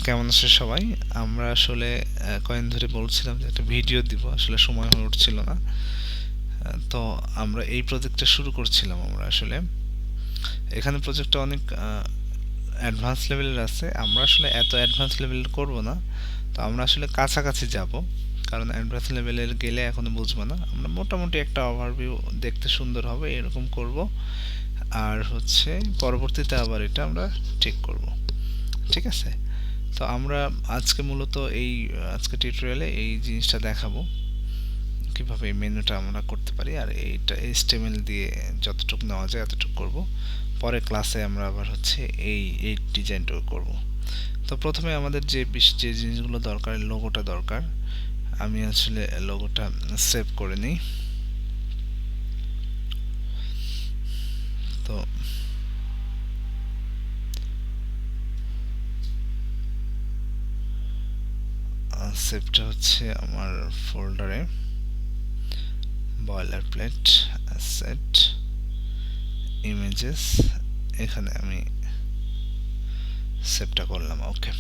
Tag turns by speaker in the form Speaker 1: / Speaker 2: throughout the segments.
Speaker 1: কেমন আছে সবাই? আমরা আসলে কয়েকদিন ধরে বলছিলাম যে একটা ভিডিও দিব, আসলে সময় হয়ে উঠছিল না। তো আমরা এই প্রজেক্টটা শুরু করছিলাম। আমরা আসলে এখানে প্রজেক্টটা অনেক অ্যাডভান্স লেভেলের আছে। আমরা আসলে এত অ্যাডভান্স লেভেলের করব না। তো আমরা আসলে কাছাকাছি যাব, কারণ অ্যাডভান্স লেভেলের গেলে এখনো বুঝবো না। আমরা মোটামুটি একটা ওভারভিউ, দেখতে সুন্দর হবে এরকম করব। আর হচ্ছে পরবর্তীতে আবার এটা আমরা ঠিক করব। ঠিক আছে? তো আমরা আজকে মূলত আজকে টিউটোরিয়ালে এই জিনিসটা দেখাবো, কিভাবে এই মেনুটা আমরা করতে পারি। আর এইটা HTML দিয়ে যতটুকু নেওয়া যায় এতটুকু করব। পরে ক্লাসে আমরা আবার হচ্ছে এই ডিজাইনটাও করব। তো প্রথমে আমাদের যে জিনিসগুলো দরকার, লোগোটা দরকার। আমি আসলে লোগোটা সেভ করে নিই। তো সেভটা হচ্ছে আমার ফোল্ডারে বয়লার প্লেট, অ্যাসেট, ইমেজেস, এখানে আমি সেভটা করলাম। ওকে।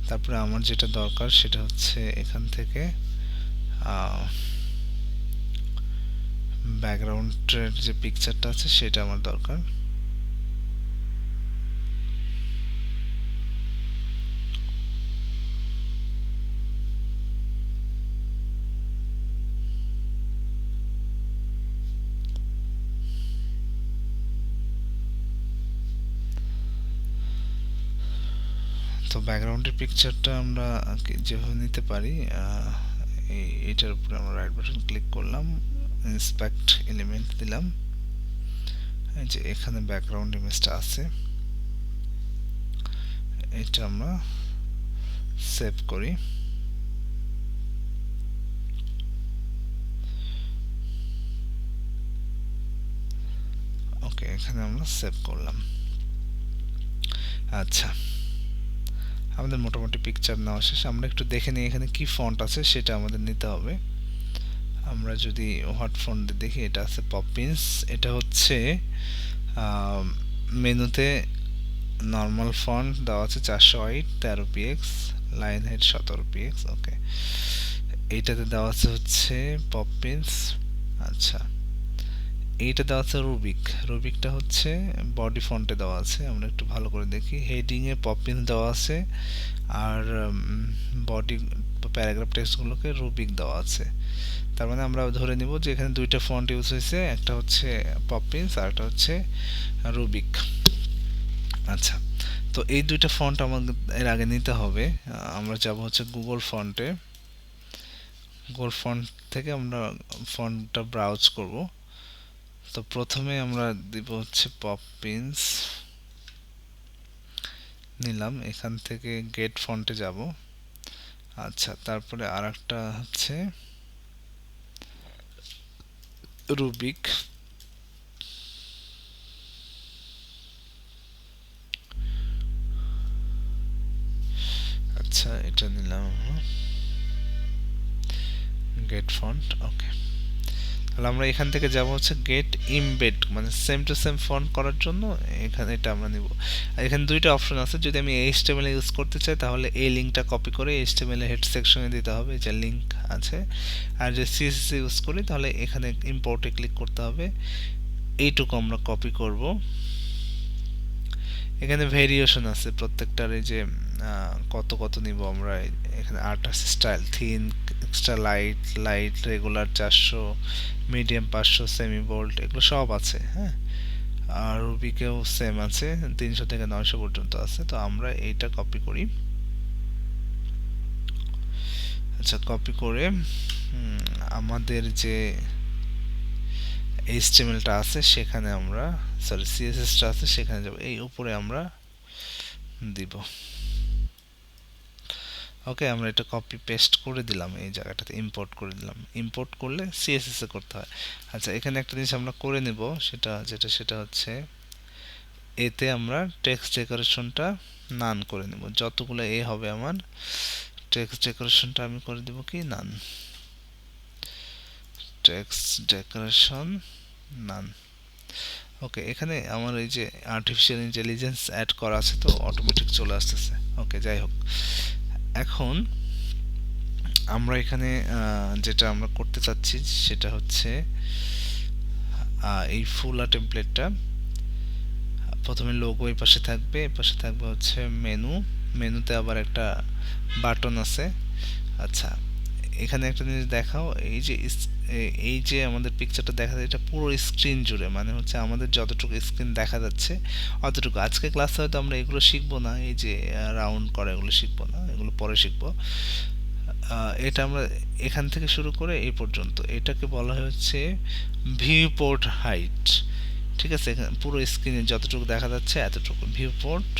Speaker 1: তারপরে আমার যেটা দরকার সেটা হচ্ছে এখান থেকে ব্যাকগ্রাউন্ডের যে পিকচারটা আছে সেটা আমার দরকার। তো ব্যাকগ্রাউন্ডের পিকচারটা আমরা যেভাবে নিতে পারি, এটার উপরে আমরা রাইট বাটন ক্লিক করলাম, ইন্সপেক্ট এলিমেন্ট দিলাম। এই যে এখানে ব্যাকগ্রাউন্ড ইমেজটা আছে, এটা আমরা সেভ করি। ওকে, এখানে আমরা সেভ করলাম। আচ্ছা, আমাদের মোটামুটি পিকচার নেওয়া শেষ। আমরা একটু দেখে নিই এখানে কি ফন্ট আছে, সেটা আমাদের নিতে হবে। আমরা যদি হোয়াট ফন্ট দেখি, এটা আছে পপিন্স। এটা হচ্ছে মেনুতে নর্মাল ফন্ট দেওয়া আছে 408 13px, লাইন হাইট 17px। ওকে, এইটাতে দেওয়া আছে হচ্ছে পপিন্স। আচ্ছা, এইটা দেওয়া আছে রুবিক। রুবিকটা হচ্ছে বডি ফন্টে দেওয়া আছে। আমরা একটু ভালো করে দেখি, হেডিংয়ে পপিন্স দেওয়া আছে, আর বডি প্যারাগ্রাফ টেক্সটগুলোকে রুবিক দেওয়া আছে। তার মানে আমরা ধরে নিব যে এখানে দুইটা ফন্ট ইউজ হয়েছে, একটা হচ্ছে পপিন্স আর একটা হচ্ছে রুবিক। আচ্ছা, তো এই দুইটা ফন্ট আমাদের এর আগে নিতে হবে। আমরা যাব হচ্ছে গুগল ফন্টে। গুগল ফন্ট থেকে আমরা ফন্টটা ব্রাউজ করব। তো প্রথমে আমরা দিব হচ্ছে পপিন্স, নিলাম। এখান থেকে গেট ফন্টে যাব। আচ্ছা, তারপরে আরেকটা হচ্ছে রুবিক। আচ্ছা, এটা নিলাম গেট ফন্ট। ওকে, তাহলে আমরা এখান থেকে যাব হচ্ছে গেট ইমবেড, মানে সেম টু সেম ফন্ট করার জন্য এখানে এটা আমরা নিব। আর এখানে দুইটা অপশন আছে, যদি আমি HTML ইউজ করতে চাই তাহলে এই লিঙ্কটা কপি করে HTML হেড সেকশনে দিতে হবে, যে লিঙ্ক আছে। আর যদি CSS ইউজ করি তাহলে এখানে ইম্পোর্টে ক্লিক করতে হবে। এইটুকু আমরা কপি করব। এখানে ভেরিয়েশন আছে প্রত্যেকটার, এই যে কত কত নিব আমরা। এখানে art style, thin, extra light, light, regular 400, medium 500, semi bold, এগুলো সব আছে। হ্যাঁ, আর রুবিকেও সেম আছে, 300 থেকে 900 পর্যন্ত আছে। তো আমরা এইটা কপি করি। আচ্ছা, কপি করে আমাদের যে HTML-টা আছে সেখানে আমরা, সরি CSS-টা আছে সেখানে যাব। এই উপরে আমরা দিব। ওকে, আমরা এটা কপি পেস্ট করে দিলাম, এই জায়গাটাতে ইম্পোর্ট করে দিলাম। ইম্পোর্ট করলে CSS এ করতে হয়। আচ্ছা, এখানে একটা জিনিস আমরা করে নেব, সেটা হচ্ছে এতে আমরা টেক্সট ডেকোরেশনটা নান করে নেব। যতগুলো হবে আমার টেক্সট ডেকোরেশনটা আমি করে দেব কি নান, টেক্সট ডেকোরেশন নান। ওকে, এখানে আমার এই যে আর্টিফিশিয়াল ইন্টেলিজেন্স অ্যাড করা আছে, তো অটোমেটিক চলে আসতেছে। ওকে, যাই হোক, এখন আমরা এখানে যেটা আমরা করতে চাচ্ছি সেটা হচ্ছে এই ফুলা টেমপ্লেটটা প্রথমে লোগো এই পাশে থাকবে, এই পাশে থাকবে হচ্ছে মেনু, মেনুতে আবার একটা বাটন আছে। আচ্ছা, এখানে একটা জিনিস দেখাও, এই যে আমাদের পিকচারটা দেখা যায় এটা পুরো স্ক্রিন জুড়ে, মানে হচ্ছে আমাদের যতটুকু স্ক্রিন দেখা যাচ্ছে অতটুকু। আজকে ক্লাসে হয়তো আমরা এগুলো শিখবো না, এই যে রাউন্ড করা এগুলো শিখবো না, এগুলো পরে শিখবো। এটা আমরা এখান থেকে শুরু করে এই পর্যন্ত, এটাকে বলা হচ্ছে ভিউ পোর্ট হাইট। ঠিক আছে, এখানে পুরো স্ক্রিনে যতটুকু দেখা যাচ্ছে এতটুকু ভিউ পোর্ট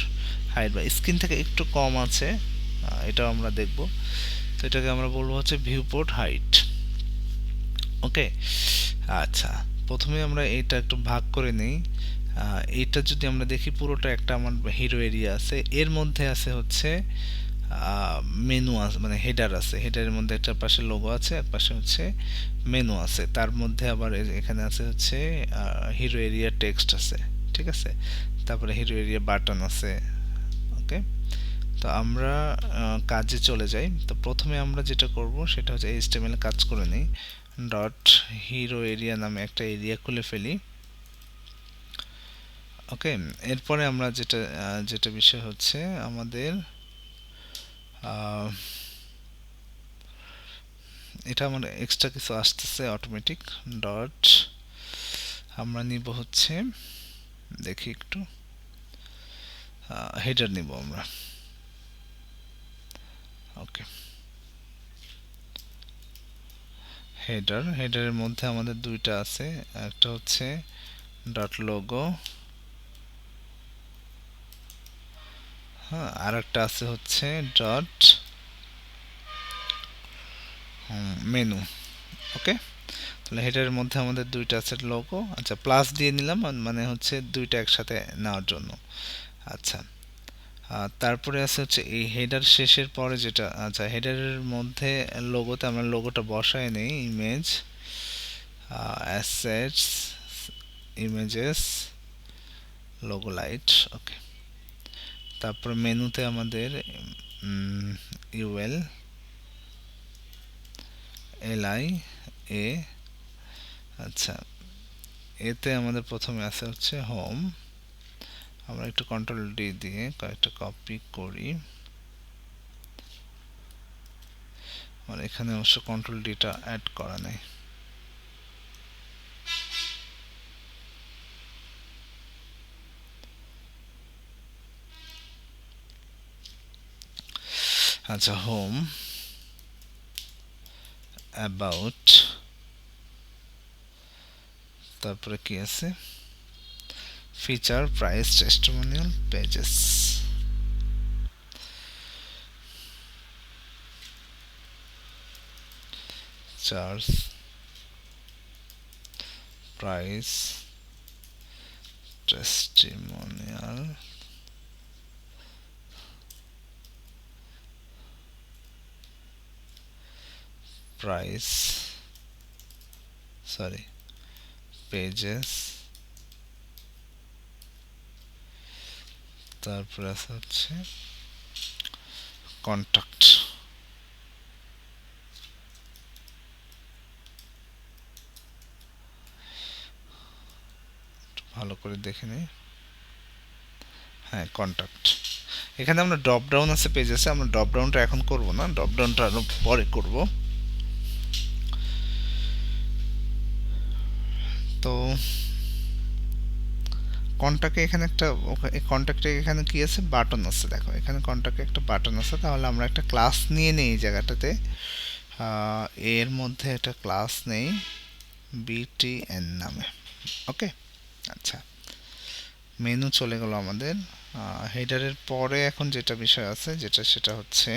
Speaker 1: হাইট, বা স্ক্রিন থেকে একটু কম আছে, এটাও আমরা দেখব। তো এটাকে আমরা বলবো হচ্ছে ভিউ পোর্ট হাইট। ওকে, আচ্ছা, প্রথমে আমরা এটা একটু ভাগ করে নিই। এটা যদি আমরা দেখি পুরোটা একটা আমার হিরো এরিয়া আছে, এর মধ্যে আছে হচ্ছে মেনু আছে, মানে হেডার আছে, হেডারের মধ্যে একটা পাশে লোগো আছে, এক পাশে হচ্ছে মেনু আছে, তার মধ্যে আবার এখানে আছে হচ্ছে হিরো এরিয়া টেক্সট আছে। ঠিক আছে, তারপরে হিরো এরিয়া বাটন আছে। ওকে, তো আমরা কাজে চলে যাই। তো প্রথমে আমরা যেটা করব সেটা হচ্ছে এইচটিএমএল কাজ করে নিই। ডট হিরো এরিয়া নামে একটা এরিয়া খুলে ফেলি। ওকে, এরপরে আমরা যেটা বিষয় হচ্ছে আমাদের এটা আমার এক্সট্রা কিছু আসতেছে অটোমেটিক। ডট আমরা নিব হচ্ছে, দেখি একটু, হেডার নিব আমরা। ওকে, হেডারের মধ্যে আমাদের দুইটা আছে, একটা হচ্ছে ডট লোগো, হ্যাঁ, আর একটা আছে হচ্ছে ডট মেনু। ওকে, তাহলে হেডারের মধ্যে আমাদের দুইটা আছে লোগো। আচ্ছা, প্লাস দিয়ে নিলাম, মানে হচ্ছে দুইটা একসাথে নেওয়ার জন্য। আচ্ছা, তারপরে আছে হচ্ছে এই হেডার শেষের পরে যেটা, আচ্ছা, হেডারের মধ্যে লোগোতে আমরা লোগোটা বসায় নেই, image, assets, images, logo light. Okay, তারপর মেনুতে আমাদের ইউএল, এলআই, এ। আচ্ছা, এতে আমাদের প্রথমে আছে হচ্ছে হোম, আমরা একটু কন্ট্রোল ডি দিয়ে কয়েকটা কপি করি, মানে এখানে অবশ্য কন্ট্রোল ডিটা অ্যাড করা নেই। আচ্ছা, হোম, অ্যাবাউট, তারপরে কি আছে, feature, price, testimonial, pages. Charge, price, testimonial, price, sorry, pages, তারপরে আছে হচ্ছে কন্টাক্ট। ভালো করে দেখে নিই, হ্যাঁ, কন্টাক্ট। এখানে আমরা ড্রপ ডাউন আছে পেজেসে, আমরা ড্রপ ডাউনটা এখন করব না, ড্রপ ডাউনটা আরো পরে করব। তো কন্টাক্টে এখানে একটা, কন্টাক্টে এখানে কি আছে, বাটন আছে, দেখো এখানে কন্টাক্টে একটা বাটন আছে। তাহলে আমরা একটা ক্লাস নিয়ে নেই এই জায়গাটাতে, এর মধ্যে একটা ক্লাস নেই বিটিএন নামে। ওকে, আচ্ছা, মেনু চলে গেল আমাদের। হেডারের পরে এখন যেটা বিষয় আছে সেটা হচ্ছে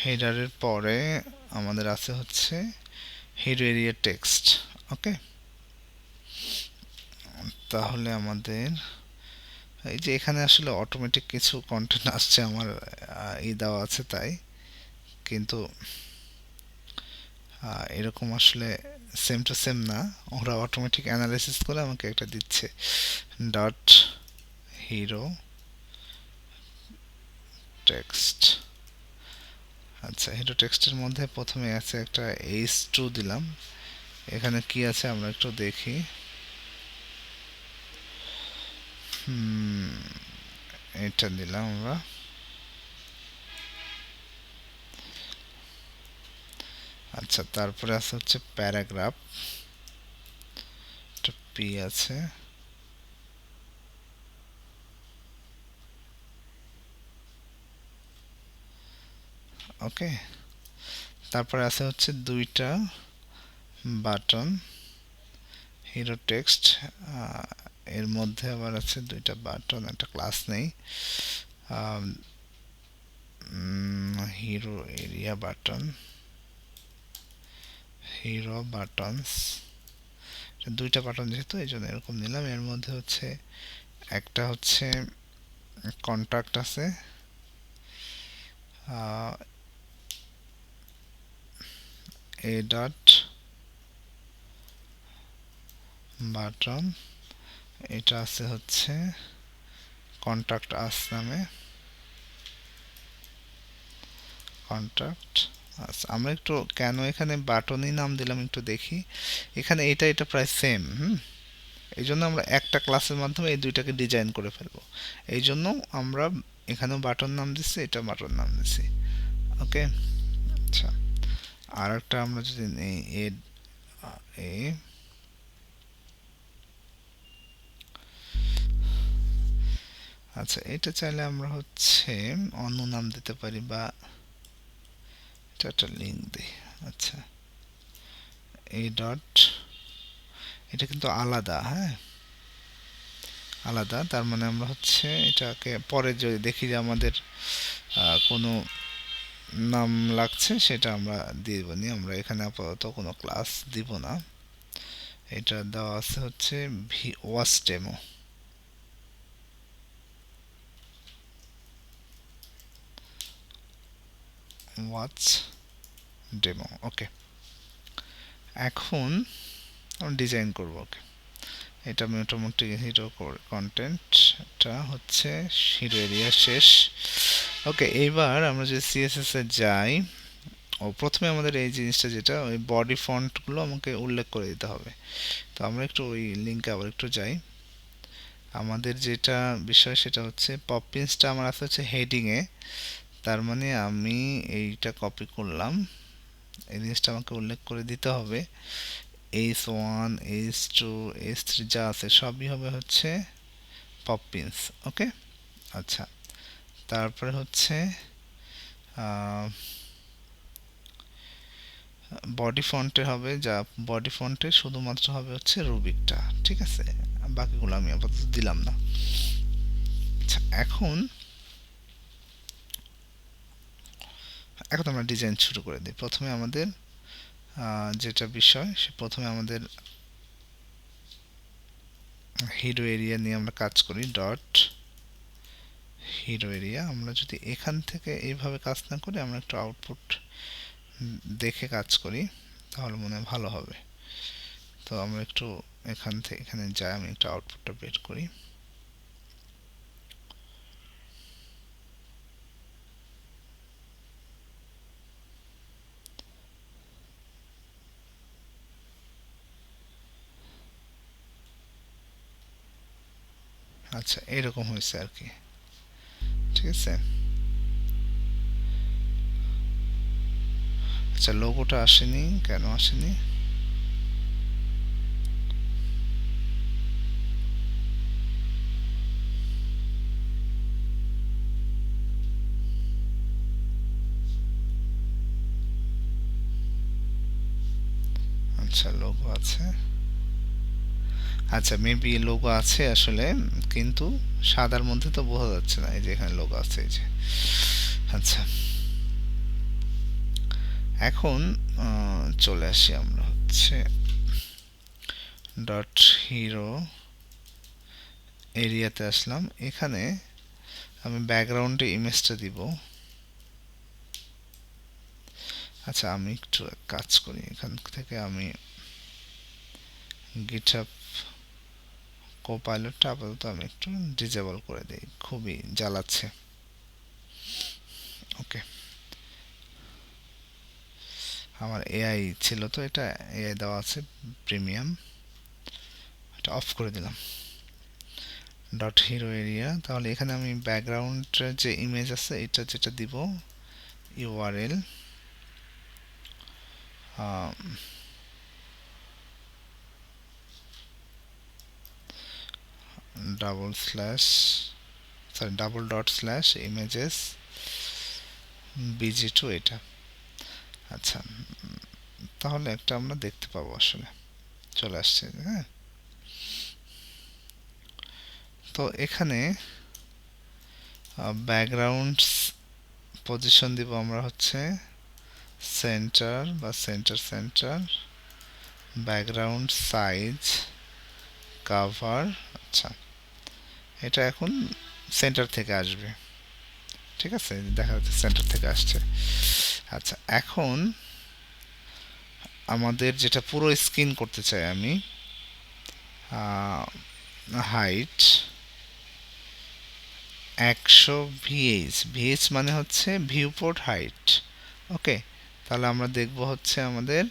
Speaker 1: হেডারের পরে আমাদের আছে হচ্ছে হিরো এরিয়া টেক্সট। ওকে, তাহলে আমাদের এই যে এখানে আসলে অটোমেটিক কিছু কন্টেন্ট আসছে আমার দেওয়া আছে তাই, কিন্তু এরকম আসলে সেম টু সেম না, ওরা অটোমেটিক অ্যানালাইসিস করে আমাকে একটা দিচ্ছে ডট হিরো টেক্সট। আচ্ছা, হিরো টেক্সটের মধ্যে প্রথমে আছে একটা H2 দিলাম, এখানে কি আছে আমরা একটু দেখি। এটা দিলাম আমরা। আচ্ছা, তারপরে আছে হচ্ছে প্যারাগ্রাফ, একটা পি আছে। ওকে, তারপরে আছে হচ্ছে দুইটা বাটন হিরো টেক্সট, এর মধ্যে আবার আছে দুইটা বাটন, একটা ক্লাস নেই, hero area button, hero buttons, দুইটা বাটন যেহেতু এই জন্য এরকম নিলাম। এর মধ্যে হচ্ছে একটা হচ্ছে কন্ট্যাক্ট আছে, এ ডট বাটন, এটা আছে হচ্ছে কন্ট্যাক্ট আস নামে, কন্ট্যাক্ট আস। আমরা একটু কেন এখানে বাটনই নাম দিলাম একটু দেখি। এখানে এটা প্রায় সেম, এই জন্য আমরা একটা ক্লাসের মাধ্যমে এই দুইটাকে ডিজাইন করে ফেলবো, এই জন্য আমরা এখানেও বাটন নাম দিচ্ছি, এটা বাটন নাম দিচ্ছি। ওকে, আচ্ছা, আর একটা আমরা যদি নেই এ, আচ্ছা, এটা চাইলে আমরা হচ্ছে অন্য নাম দিতে পারি, বা এটা একটা লিঙ্ক দিই। আচ্ছা, এই ডট, এটা কিন্তু আলাদা, হ্যাঁ আলাদা, তার মানে আমরা হচ্ছে এটাকে পরে যদি দেখি যে আমাদের কোনো নাম লাগছে সেটা আমরা দিব নি, আমরা এখানে আপাতত কোনো ক্লাস দিব না। এটা দেওয়া আছে হচ্ছে ওয়াচ ডেমো, ওয়াচ ডেমো। ওকে, এখন আমরা ডিজাইন করব। ওকে, এটা মোটামুটি হিরো কন্টেন্টটা হচ্ছে হিরো এরিয়া শেষ। ওকে, এইবার আমরা যদি সিএসএস এ যাই, প্রথমে আমাদের এই জিনিসটা যেটা ওই বডি ফন্টগুলো আমাকে উল্লেখ করে দিতে হবে। তো আমরা একটু ওই লিঙ্কে আবার একটু যাই। আমাদের যেটা বিষয় সেটা হচ্ছে পপিন্সটা আমার আছে হচ্ছে হেডিংয়ে, তার মানে আমি এইটা কপি করলাম, এই জিনিসটা আমাকে উল্লেখ করে দিতে হবে। H1 H2 H3 যা আছে সবই হবে হচ্ছে পপিন্স। ওকে, আচ্ছা, তারপরে হচ্ছে বডি ফন্টে হবে, যা বডি ফন্টে শুধুমাত্র হবে হচ্ছে রুবিকটা, ঠিক আছে, বাকিগুলো আমি আপাতত দিলাম না। আচ্ছা, এখন আমরা ডিজাইন শুরু করে দিই। প্রথমে আমাদের যেটা বিষয়, সে প্রথমে আমাদের হিরো এরিয়া নিয়ে আমরা কাজ করি, ডট হিরো এরিয়া। আমরা যদি এখান থেকে এইভাবে কাজ না করি, আমরা একটু আউটপুট দেখে কাজ করি, তাহলে মনে হয় ভালো হবে। তো আমরা একটু এখান থেকে এখানে যাই, আমি একটু আউটপুটটা বের করি। আচ্ছা, এরকম হয়েছে আর কি, ঠিক আছে। আচ্ছা, লোগোটা আসেনি, কেন আসেনি? আচ্ছা, লোগো আছে, আচ্ছা মেবি লোগো আছে আসলে, কিন্তু সাদার মধ্যে তো বোঝা যাচ্ছে না। এই যে এখানে লোগো আছে, এই যে। আচ্ছা, এখন চলে আসি আমরা হচ্ছে ডট হিরো এরিয়াতে আসলাম, এখানে আমি ব্যাকগ্রাউন্ডে ইমেজটা দিব। আচ্ছা আমি একটু কাজ করি, এখান থেকে আমি গিটহাব কোপাইলটটা আপাতত আমি একটু ডিজেবল করে দিই, খুবই জ্বালাচ্ছে। ওকে, আমার এআই ছিল তো, এটা এআই দেওয়া আছে প্রিমিয়াম, এটা অফ করে দিলাম। ডট হিরো এরিয়া, তাহলে এখানে আমি ব্যাকগ্রাউন্ডের যে ইমেজ আছে এটা যেটা দিব, URL double slash sorry double dot slash images BG2 এটা। আচ্ছা তাহলে একটা আমরা দেখতে পাবো, আসলে চলে আসছে। হ্যাঁ, তো এখানে ব্যাকগ্রাউন্ড পজিশন দিব আমরা হচ্ছে সেন্টার বা সেন্টার, ব্যাকগ্রাউন্ড সাইজ কাভার। আচ্ছা এটা এখন সেন্টার থেকে আসবে, ঠিক আছে, দেখা যাচ্ছে সেন্টার থেকে আসছে। আচ্ছা এখন আমাদের যেটা পুরো স্ক্রিন করতে চাই আমি, হাইট 100 ভিএইচ মানে হচ্ছে ভিউপোর্ট হাইট। ওকে, তাহলে আমরা দেখব হচ্ছে আমাদের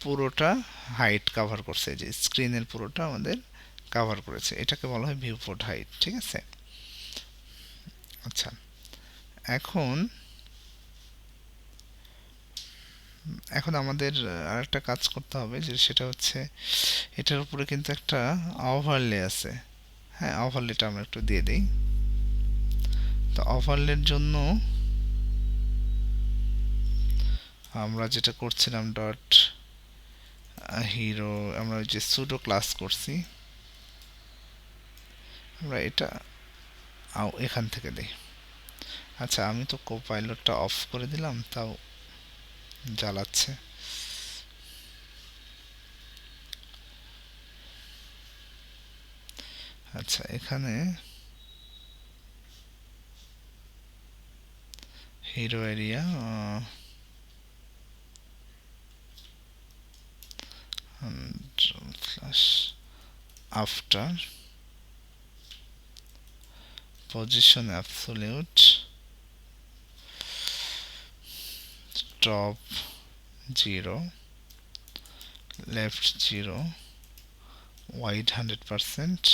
Speaker 1: পুরোটা হাইট কাভার করছে, যে স্ক্রিনের পুরোটা আমাদের কাভার করেছে, এটাকে বলা হয় ভিউপোর্ট হাইট, ঠিক আছে। আচ্ছা এখন এখন আমাদের আরেকটা কাজ করতে হবে, যে সেটা হচ্ছে এটার উপরে কিন্তু একটা ওভারলে আছে। হ্যাঁ, ওভারলেটা আমরা একটু দিয়ে দিই। তো ওভারলের জন্য আমরা যেটা করছিলাম ডট হিরো, আমরা যে সুডো ক্লাস করছি, আমরা এটা এখান থেকে দিই। আচ্ছা আমি তো কোপাইলটটা অফ করে দিলাম, তাও জ্বালাচ্ছে। আচ্ছা এখানে hero area after position absolute, top 0, left 0, wide 100%,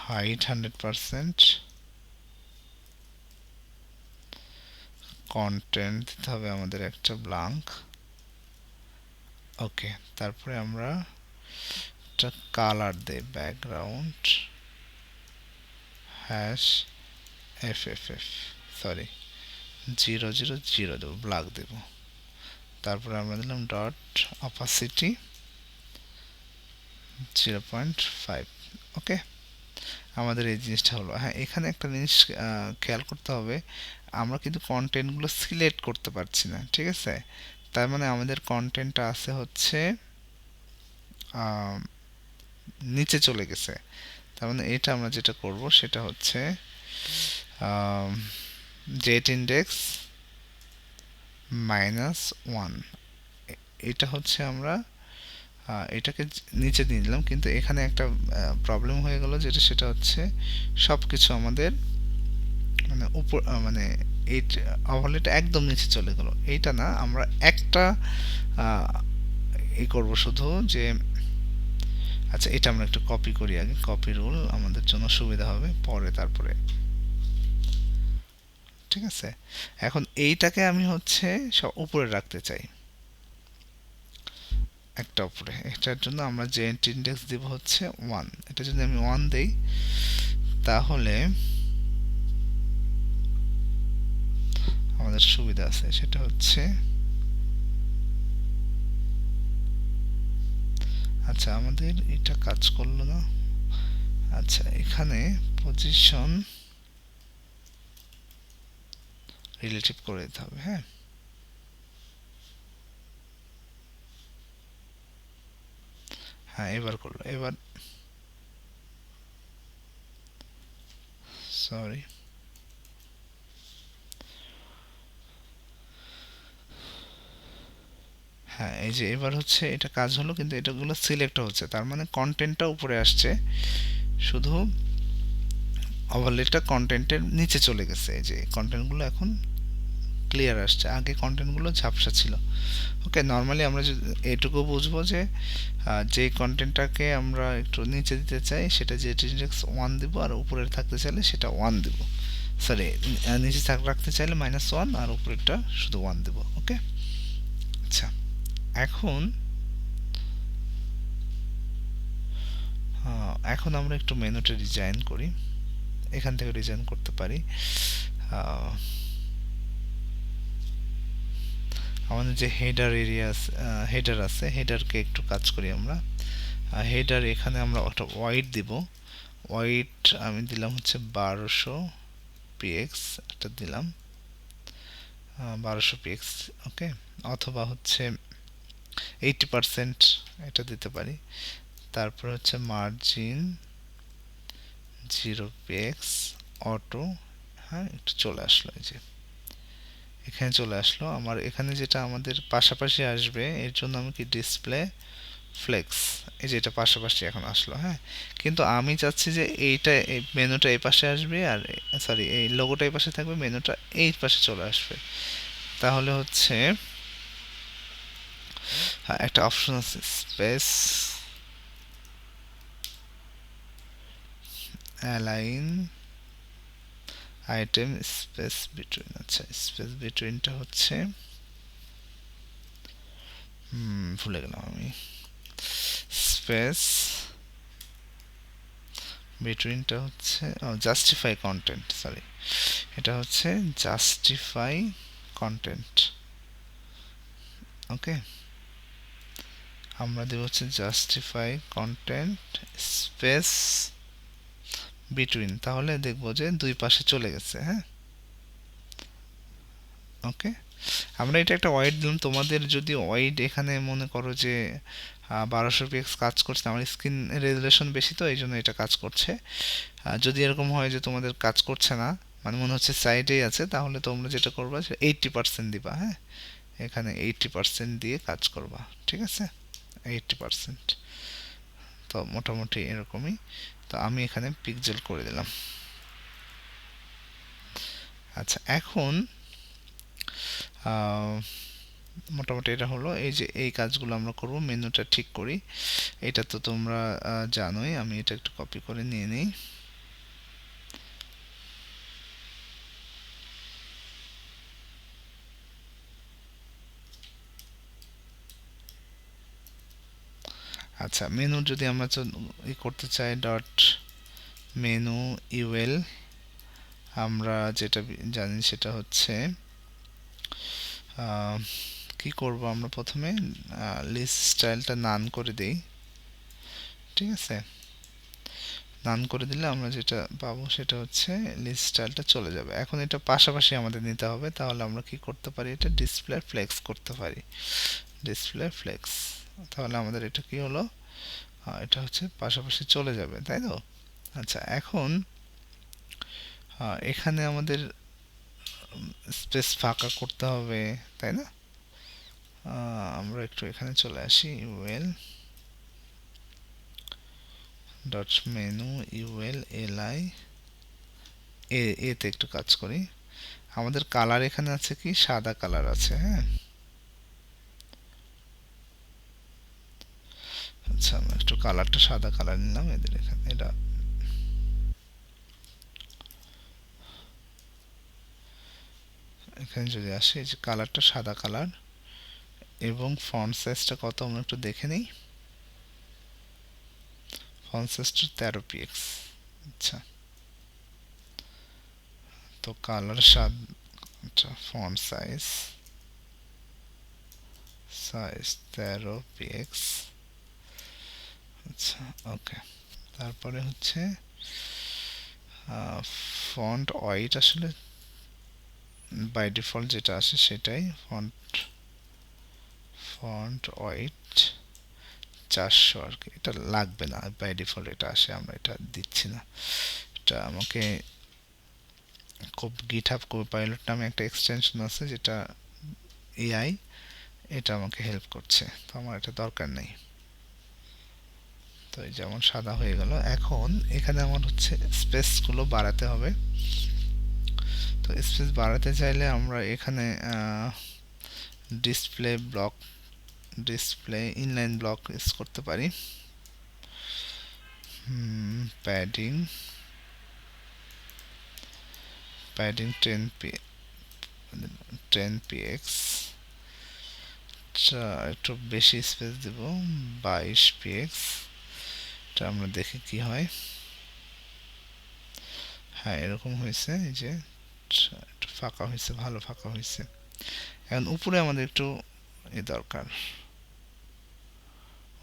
Speaker 1: height 100%, content দিতে হবে আমাদের একটা ব্ল্যাঙ্ক। ওকে, তারপরে আমরা একটা কালার দেই, ব্যাকগ্রাউন্ড হ্যাশ FFF সরি 000 দেবো, ব্ল্যাক দেবো। তারপরে আমরা দিলাম ডট অপাসিটি 0.5। ওকে, আমাদের এই জিনিসটা হলো। হ্যাঁ, এখানে একটা জিনিস খেয়াল করতে হবে, আমরা কিন্তু কন্টেন্টগুলো সিলেক্ট করতে পারছি না, ঠিক আছে। তার মানে আমাদের কন্টেন্টটা আছে হচ্ছে নিচে চলে গেছে। তার মানে এটা আমরা যেটা করব সেটা হচ্ছে জেট ইন্ডেক্স -1, এটা হচ্ছে আমরা এটাকে নিচে নিয়ে নিলাম, কিন্তু এখানে একটা প্রবলেম হয়ে গেল, যেটা সেটা হচ্ছে সব কিছু আমাদের মানে উপর মানে এই ওভারলেটা একদম নিচে চলে গেল। এইটা না, আমরা একটা এই করব শুধু যে, আচ্ছা এটা আমরা একটু কপি করি আগে, কপি রুল আমাদের জন্য সুবিধা হবে পরে তারপরে, ঠিক আছে। এখন এইটাকে আমি হচ্ছে সব উপরে রাখতে চাই, একটা উপরে। এটার জন্য আমরা জেন্ট ইন্ডেক্স দিব হচ্ছে 1। এটা যদি আমি 1 দেই, তাহলে আমাদের সুবিধা আছে, সেটা হচ্ছে আচ্ছা আমাদের এটা কাজ করলো না। আচ্ছা এখানে পজিশন রিলেটিভ করে দিতে হবে। হ্যাঁ, হ্যাঁ এবার করলো, এবার সরি হ্যাঁ এই যে এবার হচ্ছে এটা কাজ হলো, কিন্তু এটাগুলো সিলেক্ট হচ্ছে, তার মানে কন্টেন্টটা উপরে আসছে, শুধু ওভারলেটা কন্টেন্টের নিচে চলে গেছে। এই যে কন্টেন্টগুলো এখন ক্লিয়ার আসছে, আগে কন্টেন্টগুলো ঝাপসা ছিল। ওকে, নর্মালি আমরা যদি এটুকু বুঝবো যে যে কন্টেন্টটাকে আমরা একটু নিচে দিতে চাই সেটা যে ইন্ডেক্স 1 দিব, আর উপরে থাকতে চাইলে সেটা 1 দিব, সরি নিচে রাখতে চাইলে -1 আর উপরেরটা শুধু 1 দিব। ওকে, আচ্ছা এখন এখন আমরা একটু মেনুটা ডিজাইন করি, এখান থেকে ডিজাইন করতে পারি। আমাদের যে হেডার এরিয়া হেডার আছে, হেডারকে একটু কাজ করি আমরা। হেডার এখানে আমরা একটা ওয়াইড দিব, ওয়াইড আমি দিলাম হচ্ছে 1200 পিএক্স, একটা দিলাম 1200 পিএক্স। ওকে, অথবা হচ্ছে 80% এটা দিতে পারি। তারপর হচ্ছে মার্জিন 0 পিএক্স অটো, হ্যাঁ একটু চলে আসলো, এই যে এখানে চলে আসলো। আমার এখানে যেটা আমাদের পাশাপাশি আসবে এর জন্য আমি কি ডিসপ্লে ফ্লেক্স, এই যে এটা পাশাপাশি এখন আসলো। হ্যাঁ, কিন্তু আমি চাচ্ছি যে এইটা এই মেনুটা এই পাশে আসবে, আর সরি এই লোগোটা এই পাশে থাকবে, মেনুটা এই পাশে চলে আসবে। তাহলে হচ্ছে একটা অপশন আছে space align item space between. আচ্ছা স্পেস বিটুইনটা হচ্ছে ভুলে গেলাম আমি, স্পেস বিটুইনটা হচ্ছে জাস্টিফাই কন্টেন্ট, সরি এটা হচ্ছে জাস্টিফাই কন্টেন্ট। ওকে, আমরা দেব হচ্ছে জাস্টিফাই কন্টেন্ট স্পেস বিটুইন, তাহলে দেখবো যে দুই পাশে চলে গেছে। হ্যাঁ, ওকে, আমরা এটা একটা ওয়াইড দিলাম। তোমাদের যদি ওয়াইড এখানে মনে করো যে 1200 পিক্স কাজ করছে, আমার স্ক্রিন রেজুলেশন বেশি তো এই জন্য এটা কাজ করছে। যদি এরকম হয় যে তোমাদের কাজ করছে না, মানে মনে হচ্ছে সাইডেই আছে, তাহলে তোমরা যেটা করবা 80% দিবা। হ্যাঁ, এখানে 80% দিয়ে কাজ করবা, ঠিক আছে, 80%। তো মোটামুটি এরকমই। তো আমি এখানে পিক্সেল করে দিলাম। আচ্ছা এখন মোটামুটি এটা হলো। এই যে এই কাজগুলো আমরা করব, মেনুটা ঠিক করি। এটা তো তোমরা জানোই, আমি এটা একটু কপি করে নিয়ে নিই। আচ্ছা মেনু যদি আমরা করতে চাই ডট মেনু ইউএল, আমরা যেটা জানি সেটা হচ্ছে কি করব, আমরা প্রথমে লিস্ট স্টাইলটা নান করে দেই, ঠিক আছে। নান করে দিলে আমরা যেটা পাবো সেটা হচ্ছে লিস্ট স্টাইলটা চলে যাবে। এখন এটা পাশাপাশি আমাদের নিতে হবে, তাহলে আমরা কি করতে পারি, এটা ডিসপ্লে ফ্লেক্স করতে পারি, ডিসপ্লে ফ্লেক্স। তাহলে আমাদের এটা কি হলো, এটা হচ্ছে পাশাপাশি চলে যাবে, তাই তো। আচ্ছা এখন এখানে আমাদের স্পেস ফাঁকা করতে হবে, তাই না। আমরা একটু এখানে চলে আসি, UL dot menu UL LI এতে একটু কাজ করি। আমাদের কালার এখানে আছে কি, সাদা কালার আছে। হ্যাঁ, আচ্ছা আমরা একটু কালারটা সাদা কালার নিলাম, এদের এখানে এটা এখানে যদি আসে, এই যে কালারটা সাদা কালার, এবং ফন্ট সাইজটা কত আমরা একটু দেখে নিই। ফন্ট সাইজটা 13 পিএক্স। আচ্ছা, তো কালার আচ্ছা ফন্ট সাইজ 13 পিএক্স। আচ্ছা ওকে, তারপরে হচ্ছে ফন্ট ওয়াইট, আসলে বাই ডিফল্ট যেটা আসে সেটাই, ফন্ট ওয়াইট 400 আর কি। এটা লাগবে না, বাই ডিফল্ট এটা আসে, আমরা এটা দিচ্ছি না। এটা আমাকে গিটহাব কোপাইলট নামে একটা এক্সটেনশন আছে যেটা এআই, এটা আমাকে হেল্প করছে, তো আমার এটা দরকার নেই। তো এই যেমন সাদা হয়ে গেল। এখন এখানে আমার হচ্ছে স্পেসগুলো বাড়াতে হবে। তো স্পেস বাড়াতে চাইলে আমরা এখানে ডিসপ্লে ইনলাইন ব্লক ইউজ করতে পারি। প্যাডিং 10 px, একটু বেশি স্পেস দেব, 22 px। এটা আমরা দেখি কি হয়। হ্যাঁ, এরকম হয়েছে, এই যে একটু ফাঁকা হয়েছে, ভালো ফাঁকা হয়েছে। এখন উপরে আমাদের একটু দরকার,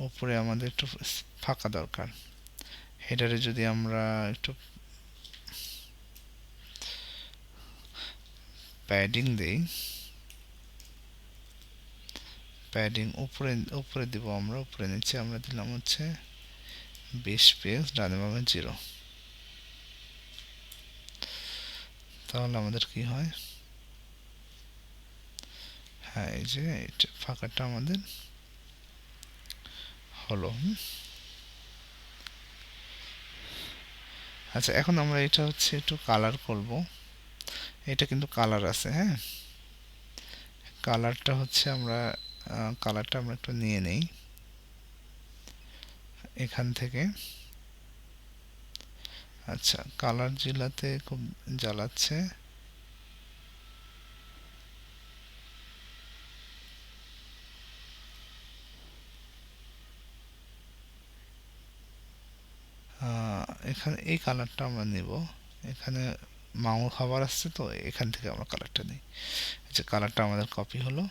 Speaker 1: উপরে আমাদের একটু ফাঁকা দরকার। হেডারে যদি আমরা একটু প্যাডিং দেই, প্যাডিং উপরে দিব আমরা, উপরে নিচে আমরা দিলাম হচ্ছে 20 px, ডানে বামে 0। তাহলে আমাদের কি হয়, হ্যাঁ এই যে ফাঁকাটা আমাদের হলো। আচ্ছা, এখন আমরা এটা হচ্ছে একটু কালার করব। এটা কিন্তু কালার আছে, হ্যাঁ, কালারটা হচ্ছে আমরা একটু নিয়ে নেই এখান থেকে। আচ্ছা, কালার জেলাতে খুব জ্বালাচ্ছে। এখানে এই কালারটা আমরা নেব, এখানে মাউস খাবার আসছে, তো এখান থেকে আমরা কালারটা নিই। যে কালারটা আমাদের কপি হলো।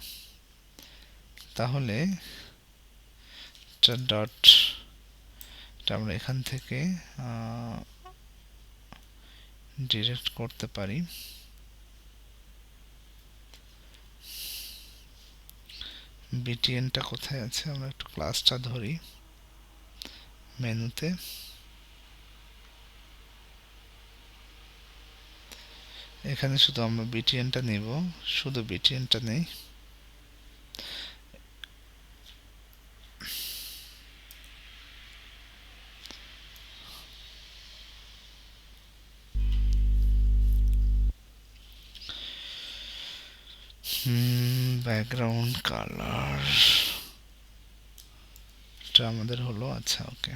Speaker 1: তাহলে ডট আমরা এখান থেকে ডিরেক্ট করতে পারি। বিটিএনটা কোথায় আছে, আমরা একটু ক্লাসটা ধরি মেনুতে। এখানে শুধু আমরা বিটিএনটা নেব, শুধু বিটিএনটা নেই। ব্যাকগ্রাউন্ড কালার এটা আমাদের হলো। আচ্ছা, ওকে,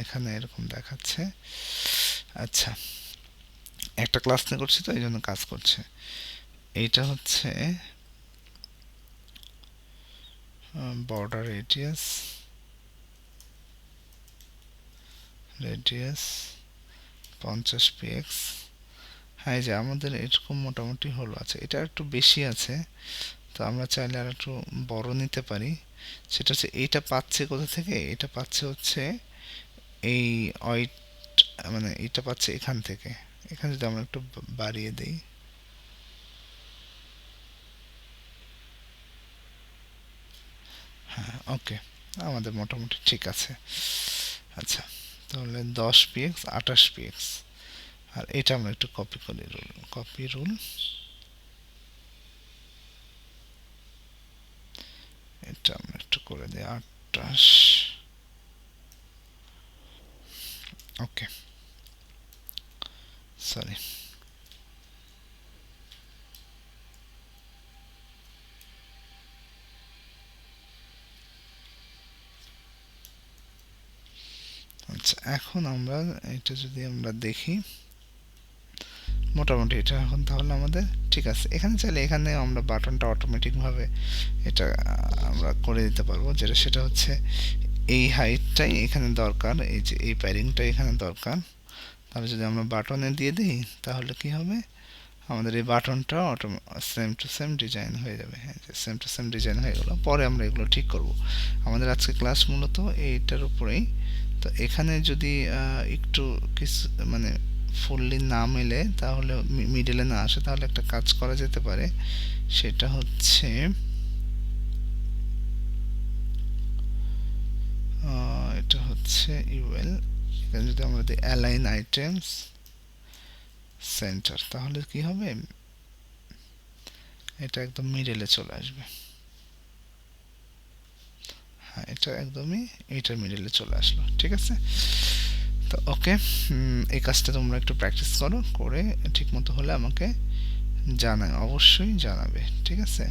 Speaker 1: এখানে এরকম দেখাচ্ছে। আচ্ছা, একটা ক্লাস নিয়ে করছি তো এই জন্য কাজ করছে। এইটা হচ্ছে বর্ডার রেডিয়াস 50 px। হ্যাঁ, যে আমাদের এরকম মোটামুটি হলো। আচ্ছা, এটা একটু বেশি আছে, তো আমরা চাইলে আর একটু বড় নিতে পারি। সেটা হচ্ছে এইটা পাচ্ছে কোথা থেকে, এটা পাচ্ছে হচ্ছে এই হোয়াইট, মানে এটা পাচ্ছে এখান থেকে। এখানে যদি আমরা একটু বাড়িয়ে দিই, হ্যাঁ ওকে, আমাদের মোটামুটি ঠিক আছে। আচ্ছা, তাহলে 10 px 28 px। আর এটা আমরা একটু কপি করি, কপি রুল, এটা আমরা একটু করে দিই 28। ওকে, সরি। আচ্ছা, এখন আমরা এটা যদি আমরা দেখি, মোটামুটি এটা এখন তাহলে আমাদের ঠিক আছে। এখানে চাইলে এখানে আমরা বাটনটা অটোমেটিকভাবে এটা আমরা করে দিতে পারবো, যেটা সেটা হচ্ছে এই হাইটটাই এখানে দরকার, এই যে এই প্যারিংটাই এখানে দরকার। তাহলে যদি আমরা বাটনে দিয়ে দিই তাহলে কি হবে, আমাদের এই বাটনটা সেম টু সেম ডিজাইন হয়ে যাবে। হ্যাঁ, সেম টু সেম ডিজাইন হয়ে গেল। পরে আমরা এগুলো ঠিক করব। আমাদের আজকে ক্লাস মূলত এইটার উপরেই। তো এখানে যদি একটু কিছু মানে ফুললি না মেলে, তাহলে মিডলে না আসে, তাহলে একটা কাজ করা যেতে পারে। সেটা হচ্ছে এটা হচ্ছে ইউএল। এখানে যদি আমরা দিই অ্যালাইন আইটেমস সেন্টার, তাহলে কি হবে, এটা একদম মিডলে চলে আসবে। হ্যাঁ, এটা একদমই এইটার মিডলে চলে আসলো। ঠিক আছে, তো ওকে, এই কাজটা তোমরা একটু প্র্যাকটিস করো, করে ঠিক মতো হলে আমাকে অবশ্যই জানাবে। ঠিক আছে।